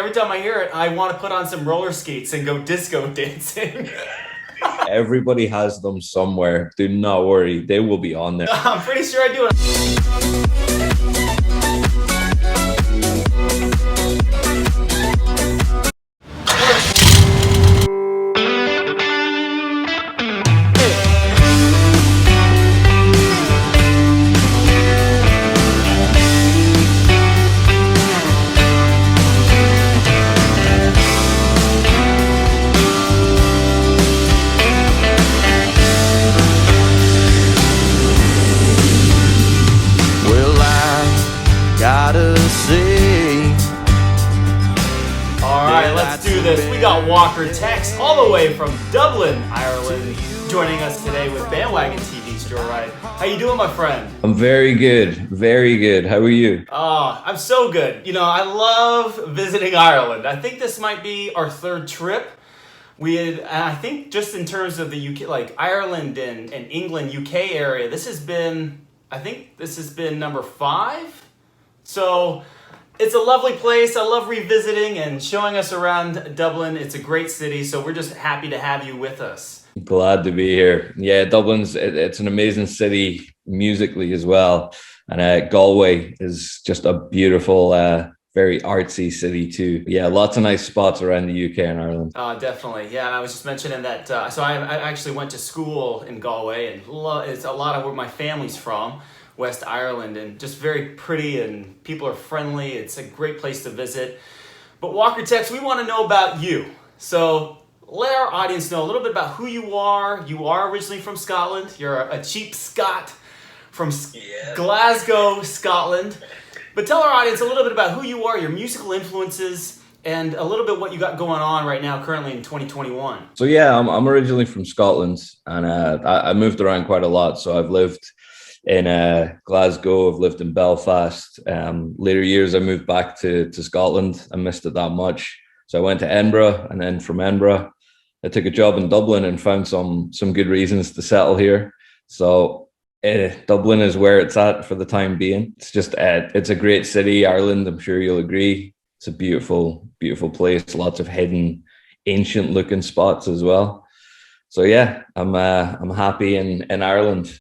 Every time I hear it, I want to put on some roller skates and go disco dancing. Everybody has them somewhere. Do not worry, they will be on there. I'm pretty sure I do. Well, I gotta say, All right, let's do this. We got Walker Tex all the way from Dublin, Ireland, joining us today with Bandwagon TV's Joe Wright. How you doing, my friend? I'm very good, very good. How are you? Oh, I'm so good. You know, I love visiting Ireland. I think this might be our third trip. And I think just in terms of the UK, like Ireland and England, UK area, I think this has been number 5. So it's a lovely place. I love revisiting and showing us around Dublin. It's a great city. So we're just happy to have you with us. Glad to be here. Yeah, it's an amazing city musically as well. And Galway is just a beautiful, very artsy city too. Yeah, lots of nice spots around the UK and Ireland. Definitely. Yeah, and I was just mentioning that. So I actually went to school in Galway, and it's a lot of where my family's from, West Ireland, and just very pretty, and people are friendly. It's a great place to visit. But Walker Tex, we want to know about you. So let our audience know a little bit about who you are. You are originally from Scotland. You're a cheap Scot from Glasgow, Scotland. But tell our audience a little bit about who you are, your musical influences, and a little bit what you got going on right now, currently in 2021. So yeah, I'm originally from Scotland, and I moved around quite a lot. So I've lived in Glasgow, I've lived in Belfast. Later years, I moved back to Scotland. I missed it that much, so I went to Edinburgh, and then from Edinburgh, I took a job in Dublin and found some good reasons to settle here. So Dublin is where it's at for the time being. It's a great city, Ireland. I'm sure you'll agree. It's a beautiful, beautiful place. Lots of hidden, ancient-looking spots as well. So yeah, I'm happy in Ireland.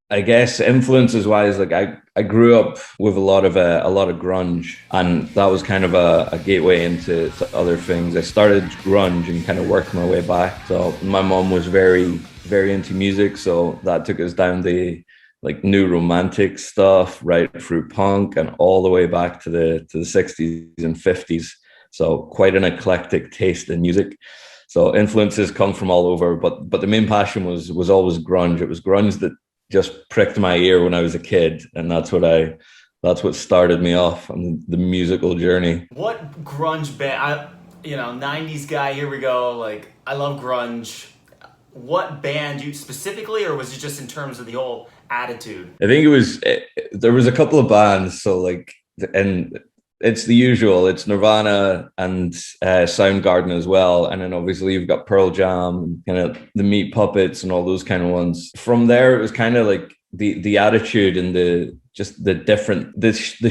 I guess influences wise, I grew up with a lot of grunge, and that was kind of a gateway into other things. I started grunge and kind of worked my way back. So my mom was very into music, so that took us down the like new romantic stuff right through punk and all the way back to the 60s and 50s. So quite an eclectic taste in music. So influences come from all over, but the main passion was always grunge. It was grunge that just pricked my ear when I was a kid, and that's what started me off on the musical journey. What grunge band? 90s guy. Here we go. Like, I love grunge. What band you specifically, or was it just in terms of the whole attitude? I think there was a couple of bands. So and it's the usual. It's Nirvana and Soundgarden as well, and then obviously you've got Pearl Jam, kind of the Meat Puppets and all those kind of ones. From there, it was kind of like the attitude and the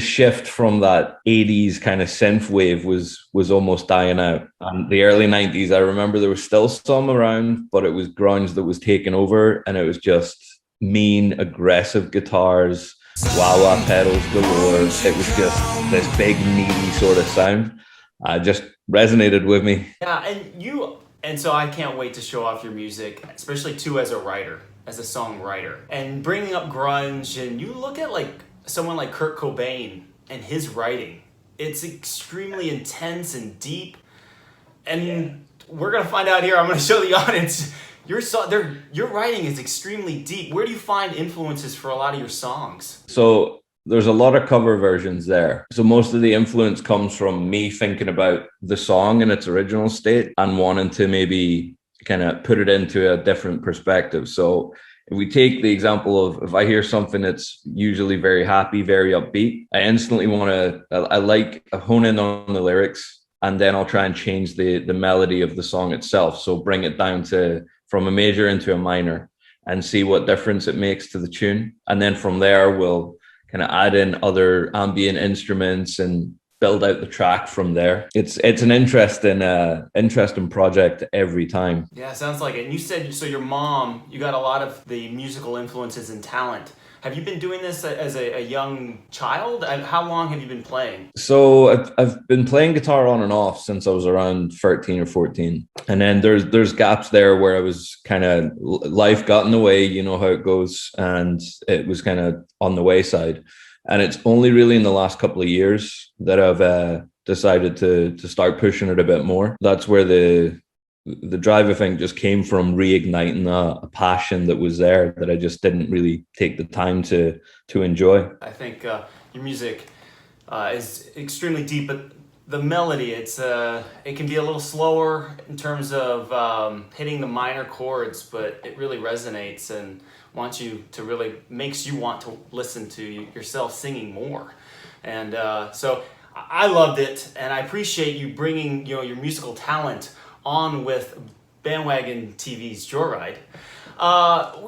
shift from that 80s kind of synth wave was almost dying out. And the early 90s, I remember there was still some around, but it was grunge that was taking over, and it was just mean, aggressive guitars, wah-wah pedals galore. It was just this big, meaty sort of sound. Just resonated with me. Yeah, and so I can't wait to show off your music, especially too as a writer, as a songwriter, and bringing up grunge. And you look at like someone like Kurt Cobain and his writing. It's extremely intense and deep. And we're gonna find out here. I'm gonna show the audience. Your writing is extremely deep. Where do you find influences for a lot of your songs? So there's a lot of cover versions there. So most of the influence comes from me thinking about the song in its original state and wanting to maybe kind of put it into a different perspective. So if we take the example of if I hear something that's usually very happy, very upbeat, I instantly I hone in on the lyrics, and then I'll try and change the melody of the song itself. So bring it down from a major into a minor and see what difference it makes to the tune. And then from there, we'll kind of add in other ambient instruments and build out the track from there. It's an interesting project every time. Yeah, sounds like it. And you said, so your mom, you got a lot of the musical influences and talent. Have you been doing this as a young child? And how long have you been playing? So I've been playing guitar on and off since I was around 13 or 14. And then there's gaps there where I was kind of, life got in the way, you know how it goes, and it was kind of on the wayside. And it's only really in the last couple of years that I've decided to start pushing it a bit more. That's where the drive, I think, just came from reigniting a passion that was there that I just didn't really take the time to enjoy. I think your music is extremely deep, but the melody, it can be a little slower in terms of hitting the minor chords, but it really resonates and makes you want to listen to yourself singing more. And so I loved it, and I appreciate you bringing your musical talent on with Bandwagon TV's Joyride.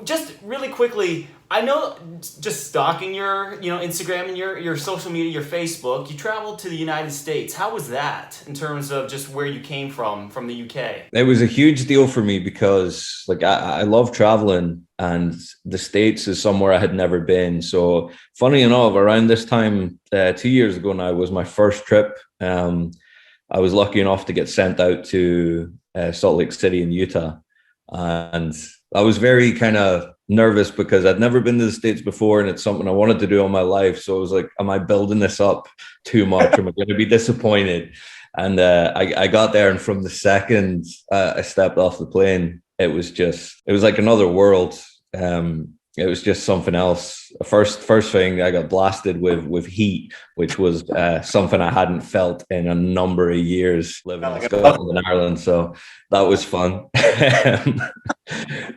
Just really quickly, I know, just stalking your Instagram and your social media, your Facebook, you traveled to the United States. How was that in terms of just where you came from the UK? It was a huge deal for me because I love traveling, and the States is somewhere I had never been. So funny enough, around this time, 2 years ago now, was my first trip. I was lucky enough to get sent out to Salt Lake City in Utah. And I was very kind of nervous because I'd never been to the States before, and it's something I wanted to do all my life. So I was like, am I building this up too much? Am I going to be disappointed? And I got there, and from the second I stepped off the plane, it was like another world. It was just something else. First thing, I got blasted with heat, which was something I hadn't felt in a number of years living in Scotland and Ireland. So that was fun.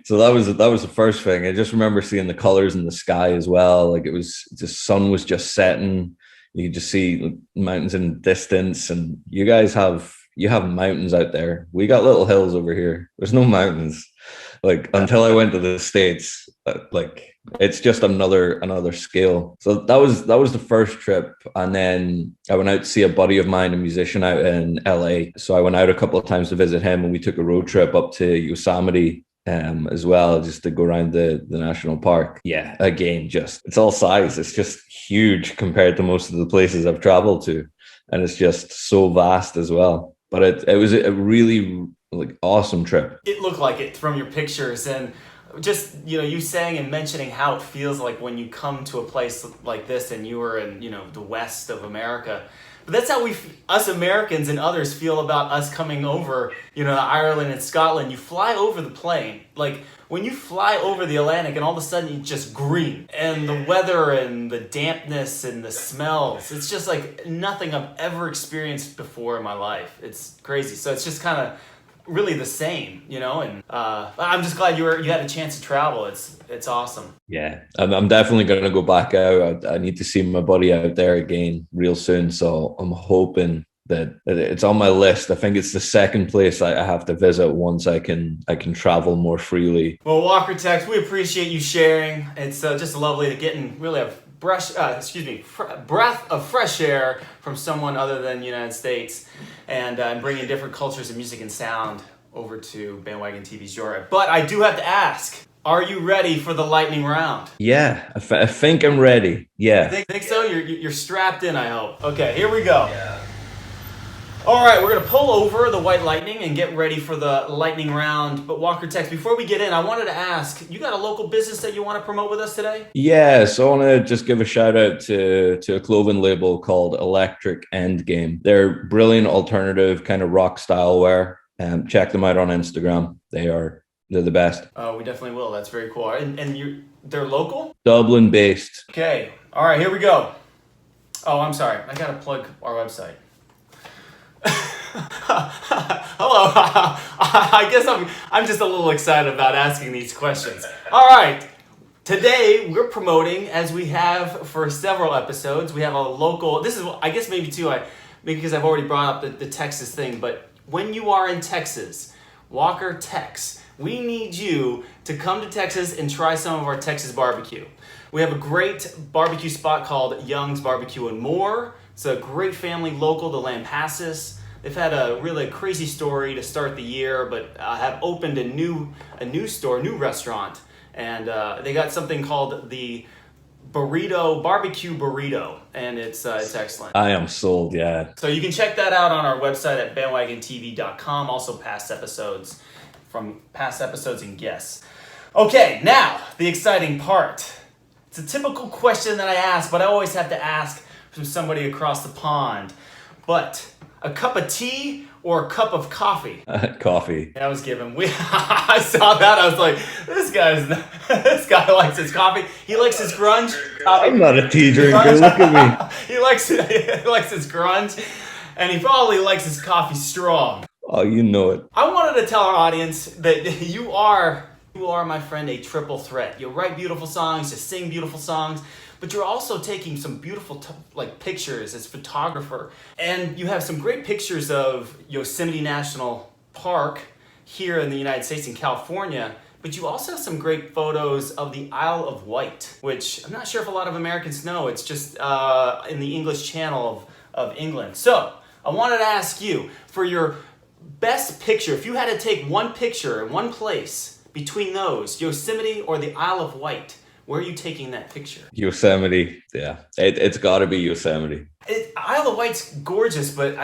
So that was the first thing. I just remember seeing the colors in the sky as well. Like, it was, the sun was just setting. You could just see mountains in the distance, and you have mountains out there. We got little hills over here. There's no mountains. Like, until I went to the States, like, it's just another scale. So that was the first trip. And then I went out to see a buddy of mine, a musician out in LA. So I went out a couple of times to visit him, and we took a road trip up to Yosemite as well, just to go around the national park. Yeah, again, it's all size. It's just huge compared to most of the places I've traveled to. And it's just so vast as well. But it was a really awesome trip. It looked like it from your pictures, and just you saying and mentioning how it feels like when you come to a place like this, and you were in the west of America. But that's how us Americans and others feel about us coming over to Ireland and Scotland. You fly over the plane, like when you fly over the Atlantic, and all of a sudden it's just green, and the weather and the dampness and the smells, it's just like nothing I've ever experienced before in my life. It's crazy. So it's just kind of really the same, and I'm just glad you had a chance to travel. It's awesome. Yeah, I'm definitely going to go back out. I need to see my buddy out there again real soon, so I'm hoping that it's on my list. I think it's the second place I have to visit once I can travel more freely. Well, Walker Tex, we appreciate you sharing. It's just lovely to get in really a breath of fresh air from someone other than the United States, and bringing different cultures of music and sound over to Bandwagon TV's Joyride. But I do have to ask, are you ready for the lightning round? Yeah, I think I'm ready. Yeah. Think so? You're strapped in, I hope. Okay, here we go. Yeah. All right, we're going to pull over the white lightning and get ready for the lightning round. But Walker Tex, before we get in, I wanted to ask, you got a local business that you want to promote with us today? Yeah, so I want to just give a shout out to a clothing label called Electric Endgame. They're brilliant alternative kind of rock style wear. Check them out on Instagram. They're the best. Oh, we definitely will. That's very cool. And they're local? Dublin based. Okay. All right, here we go. Oh, I'm sorry. I got to plug our website. Hello. I guess I'm just a little excited about asking these questions. All right. Today we're promoting, as we have for several episodes, we have a local. This is, I guess, maybe because I've already brought up the Texas thing. But when you are in Texas, Walker Tex, we need you to come to Texas and try some of our Texas barbecue. We have a great barbecue spot called Young's Barbecue and More. It's a great family local to Lampasas. They've had a really crazy story to start the year, but have opened a new restaurant, and they got something called the barbecue burrito, and it's excellent. I am sold, yeah. So you can check that out on our website at bandwagontv.com. Also past episodes and guests. Okay, now the exciting part. It's a typical question that I ask, but I always have to ask from somebody across the pond. But a cup of tea or a cup of coffee? Coffee. That was given. I saw that. I was like, this guy likes his coffee. He likes his grunge. I'm not a tea drinker. Look at me. He likes his grunge, and he probably likes his coffee strong. Oh, you know it. I wanted to tell our audience that you are, my friend, a triple threat. You write beautiful songs, you sing beautiful songs, but you're also taking some beautiful pictures as photographer. And you have some great pictures of Yosemite National Park here in the United States in California, but you also have some great photos of the Isle of Wight, which I'm not sure if a lot of Americans know. It's just in the English Channel of England. So I wanted to ask you, for your best picture, if you had to take one picture in one place between those, Yosemite or the Isle of Wight, where are you taking that picture? Yosemite, yeah. It's got to be Yosemite. Isle of Wight's gorgeous, but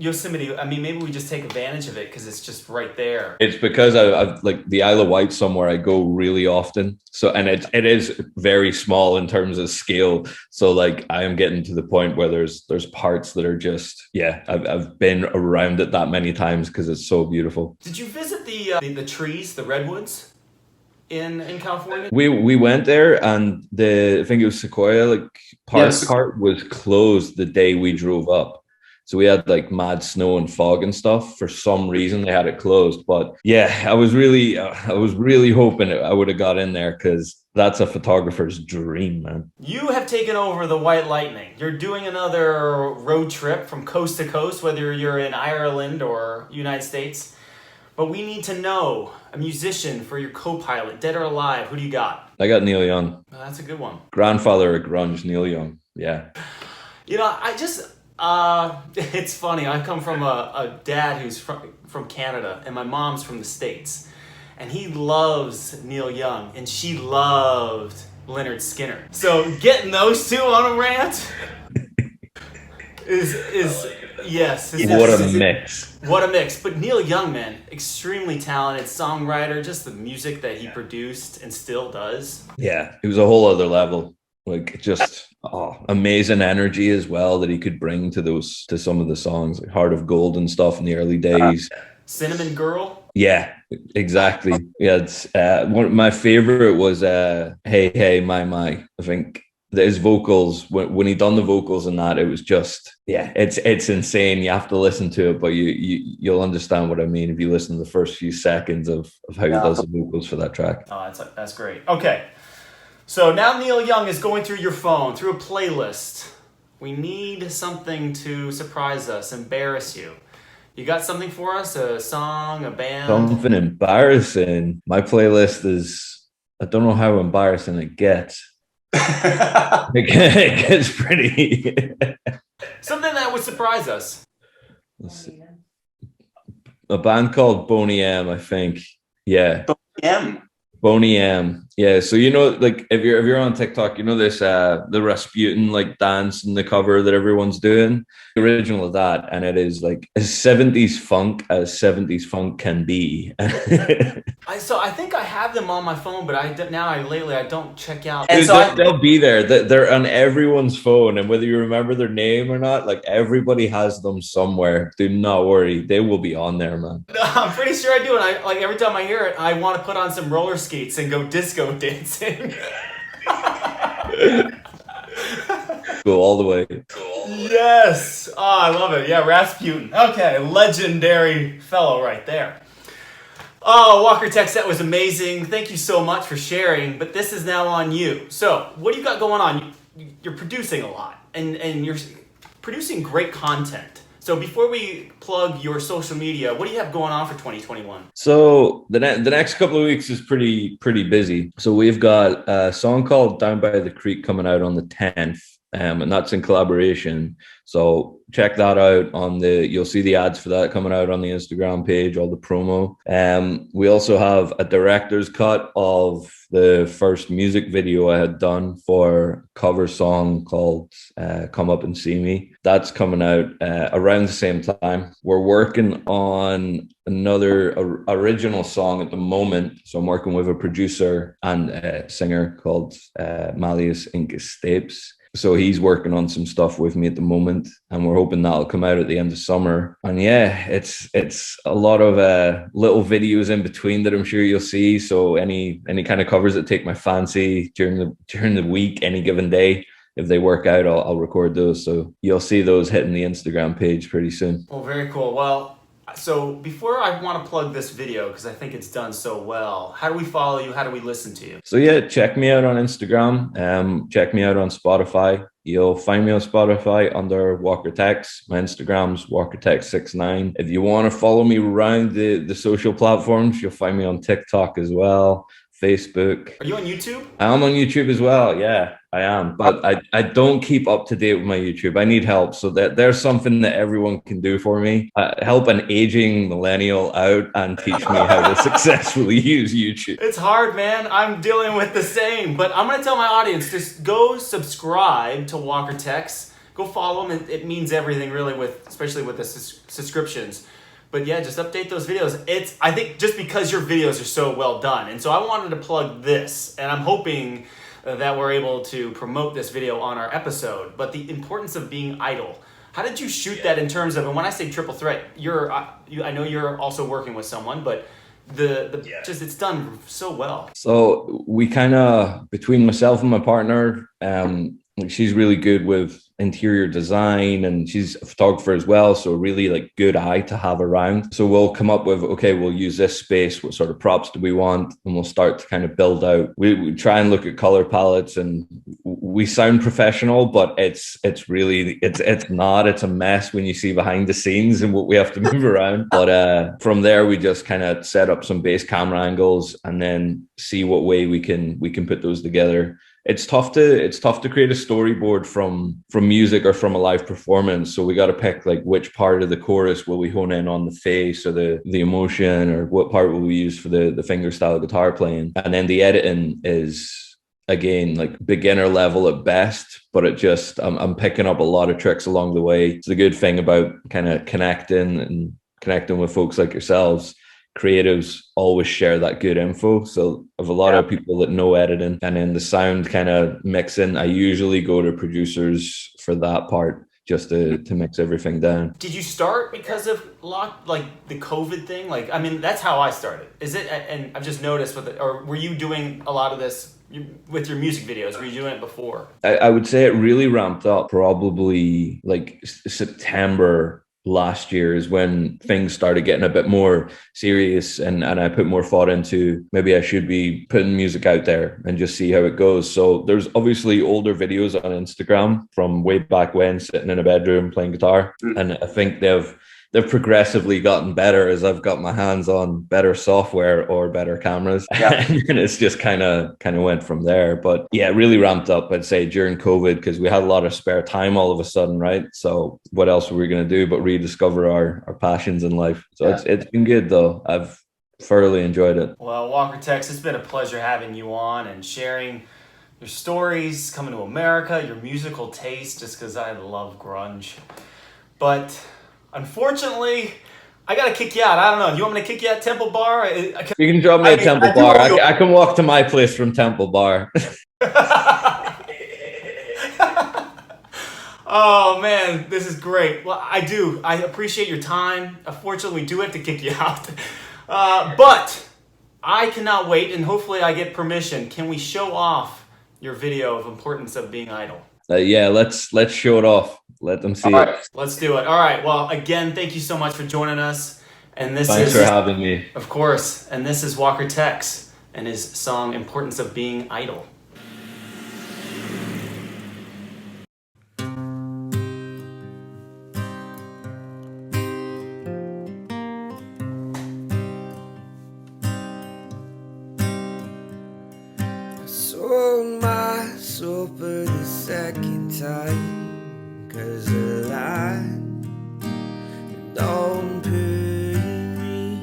Yosemite, maybe we just take advantage of it because it's just right there. It's because I've like the Isle of Wight somewhere I go really often. So, and it is very small in terms of scale. So like I am getting to the point where there's parts that are just, yeah, I've been around it that many times because it's so beautiful. Did you visit the trees, the redwoods? In California? We went there, and I think it was Sequoia part was closed the day we drove up. So we had like mad snow and fog and stuff. For some reason they had it closed. But yeah, I was really hoping I would have got in there because that's a photographer's dream, man. You have taken over the White Lightning. You're doing another road trip from coast to coast, whether you're in Ireland or United States. But we need to know a musician for your co-pilot, dead or alive. Who do you got? I got Neil Young. Oh, that's a good one. Grandfather of grunge, Neil Young. Yeah. It's funny. I come from a dad who's from Canada, and my mom's from the States. And he loves Neil Young, and she loved Lynyrd Skynyrd. So getting those two on a rant is yes. What a mix. What a mix. But Neil Young, man, extremely talented songwriter, just the music that he produced and still does. Yeah, it was a whole other level. Like just amazing energy as well that he could bring to some of the songs, like Heart of Gold and stuff in the early days. Cinnamon Girl? Yeah, exactly. Yeah, it's one of my favorite was Hey Hey My My. I think his vocals, when he done the vocals and that, it was just, yeah, it's insane. You have to listen to it, but you'll understand what I mean if you listen to the first few seconds of how he does the vocals for that track. Oh, that's great. Okay, so now Neil Young is going through your phone, through a playlist. We need something to surprise us, embarrass you. You got something for us? A song, a band? Something embarrassing. My playlist is, I don't know how embarrassing it gets. It gets pretty. Something that would surprise us. Let's see. A band called Boney M, I think. Yeah. Boney M. Boney M. Yeah. So like if you're on TikTok, this the Rasputin like dance and the cover that everyone's doing. The original of that, and it is like as 70s funk as 70s funk can be. I think I have them on my phone, but lately I don't check out. And they'll be there. They're on everyone's phone, and whether you remember their name or not, like everybody has them somewhere. Do not worry, they will be on there, man. I'm pretty sure I do, and I like every time I hear it, I want to put on some roller skates and go disco dancing. Go all the way. Yes. Oh, I love it. Yeah, Rasputin. Okay, legendary fellow right there. Oh, Walker Tex, that was amazing. Thank you so much for sharing, but this is now on you. So, what do you got going on? You're producing a lot, and you're producing great content. So before we plug your social media, what do you have going on for 2021? So the next couple of weeks is pretty busy. So we've got a song called Down by the Creek coming out on the 10th. and that's in collaboration. So check that out you'll see the ads for that coming out on the Instagram page, all the promo. We also have a director's cut of the first music video I had done for a cover song called Come Up and See Me. That's coming out around the same time. We're working on another original song at the moment. So I'm working with a producer and a singer called Malleus Incus Stapes. So he's working on some stuff with me at the moment, and we're hoping that'll come out at the end of summer. And yeah, it's a lot of little videos in between that I'm sure you'll see. So any kind of covers that take my fancy during the week, any given day, if they work out, I'll record those. So you'll see those hitting the Instagram page pretty soon. Well, very cool. Well, so before I want to plug this video, because I think it's done so well, how do we follow you? How do we listen to you? So yeah, check me out on Instagram. Check me out on Spotify. You'll find me on Spotify under Walker Tex. My Instagram's WalkerTex69. If you want to follow me around the social platforms, you'll find me on TikTok as well, Facebook. Are you on YouTube? I'm on YouTube as well. Yeah, I am. But I don't keep up to date with my YouTube. I need help. So there's something that everyone can do for me. Help an aging millennial out and teach me how to successfully use YouTube. It's hard, man. I'm dealing with the same. But I'm going to tell my audience, just go subscribe to Walker Tex. Go follow him. It means everything, really, especially with the subscriptions. But yeah, just update those videos. I think just because your videos are so well done. And so I wanted to plug this, and I'm hoping that we're able to promote this video on our episode. But the importance of being idle. How did you shoot that in terms of, and when I say triple threat, I know you're also working with someone, but just it's done so well. So we kind of, between myself and my partner, she's really good with interior design, and she's a photographer as well, so really like good eye to have around. So we'll come up with, okay, we'll use this space, what sort of props do we want, and we'll start to kind of build out. We try and look at color palettes, and we sound professional, but it's not. It's a mess when you see behind the scenes and what we have to move around. But from there, we just kind of set up some base camera angles and then see what way we can put those together. It's tough to create a storyboard from music or from a live performance. So we got to pick like which part of the chorus will we hone in on, the face or the emotion, or what part will we use for the finger style guitar playing. And then the editing is, again, like beginner level at best, but I'm picking up a lot of tricks along the way. It's the good thing about kind of connecting with folks like yourselves. Creatives always share that good info. So of a lot of people that know editing, and then the sound kind of mixing, I usually go to producers for that part, just to mix everything down. Did you start because of like the COVID thing? Like, I mean, that's how I started. Is it? And I've just noticed or were you doing a lot of this with your music videos? Were you doing it before? I would say it really ramped up probably like September last year is when things started getting a bit more serious, and I put more thought into maybe I should be putting music out there and just see how it goes. So there's obviously older videos on Instagram from way back when, sitting in a bedroom playing guitar, and I think they've progressively gotten better as I've got my hands on better software or better cameras. And it's just kind of went from there. But yeah, it really ramped up, I'd say, during COVID, because we had a lot of spare time all of a sudden, right? So what else were we going to do but rediscover our passions in life? So it's been good, though. I've thoroughly enjoyed it. Well, Walker Tex, it's been a pleasure having you on and sharing your stories, coming to America, your musical taste, just because I love grunge. But unfortunately, I gotta kick you out. I don't know. You want me to kick you out Temple Bar? You can drop me at Temple Bar. I can walk to my place from Temple Bar. Oh man, this is great. Well, I appreciate your time. Unfortunately, we do have to kick you out. But I cannot wait, and hopefully I get permission. Can we show off your video of importance of being idle? Yeah, let's show it off. Let them see it. Let's do it. All right. Well, again, thank you so much for joining us. And Thanks for having me. Of course. And this is Walker Tex and his song Importance of Being Idle. Sold my soul for the second time, 'cause the line don't pay me.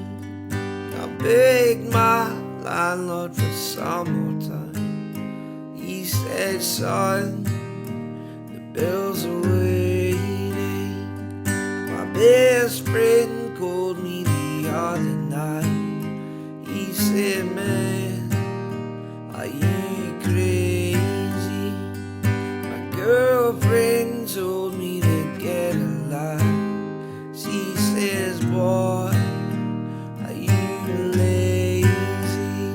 I begged my landlord for some more time. He said, son, the bills are waiting. My best friend called me the other night. He said, man, are you crazy? My girlfriend told me to get a life. She says, boy, are you lazy?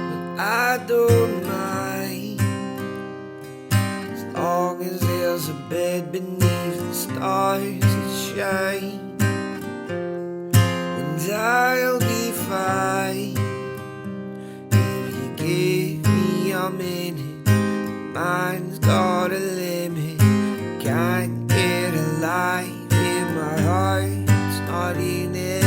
But I don't mind, as long as there's a bed beneath the stars that shine. And I'll be fine if you give me a minute. Mine's got a limit. Can't get a life in my heart, it's not in it.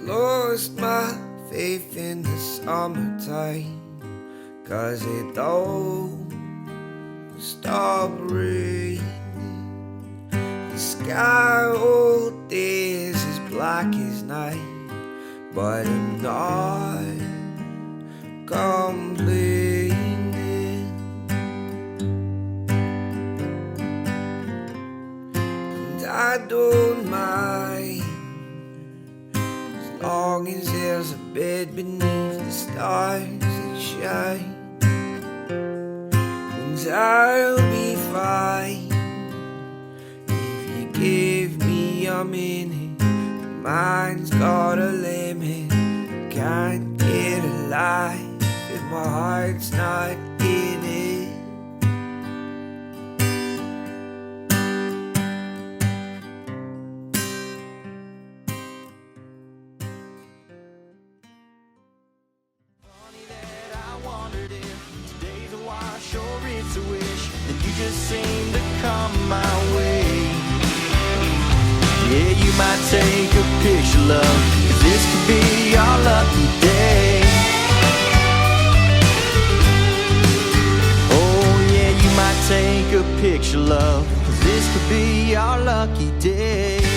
Lost my faith in the summertime, 'cause it don't stop raining. The sky all day is as black as night, but I'm not complaining. And I don't mind, as long as there's a bed beneath the stars that shine. And I'll be fine if you give me a minute. Mine's got a limit. Can't get a life if my heart's not in it. Sure it's a wish that you just seem to come my way. Yeah, you might take a picture, love, 'cause this could be our lucky day. Oh yeah, you might take a picture, love, 'cause this could be our lucky day.